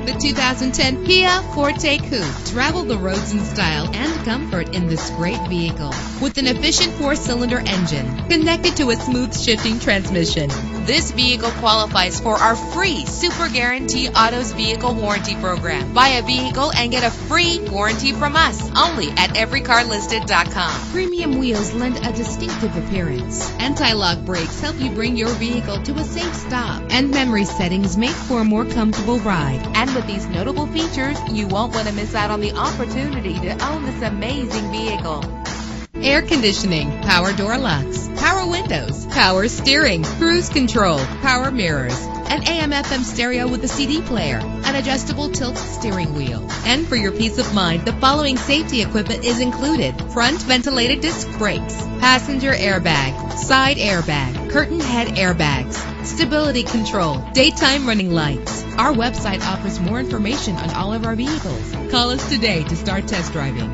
Introducing the 2010 Kia Forte Coupe. Travel the roads in style and comfort in this great vehicle. With an efficient 4-cylinder engine connected to a smooth shifting transmission. This vehicle qualifies for our free Super Guarantee Autos Vehicle Warranty Program. Buy a vehicle and get a free warranty from us only at everycarlisted.com. Premium wheels lend a distinctive appearance. Anti-lock brakes help you bring your vehicle to a safe stop. And memory settings make for a more comfortable ride. And with these notable features, you won't want to miss out on the opportunity to own this amazing vehicle. Air conditioning, power door locks, power windows, power steering, cruise control, power mirrors, an AM/FM stereo with a CD player, an adjustable tilt steering wheel. And for your peace of mind, the following safety equipment is included: front ventilated disc brakes, passenger airbag, side airbag, curtain head airbags, stability control, daytime running lights. Our website offers more information on all of our vehicles. Call us today to start test driving.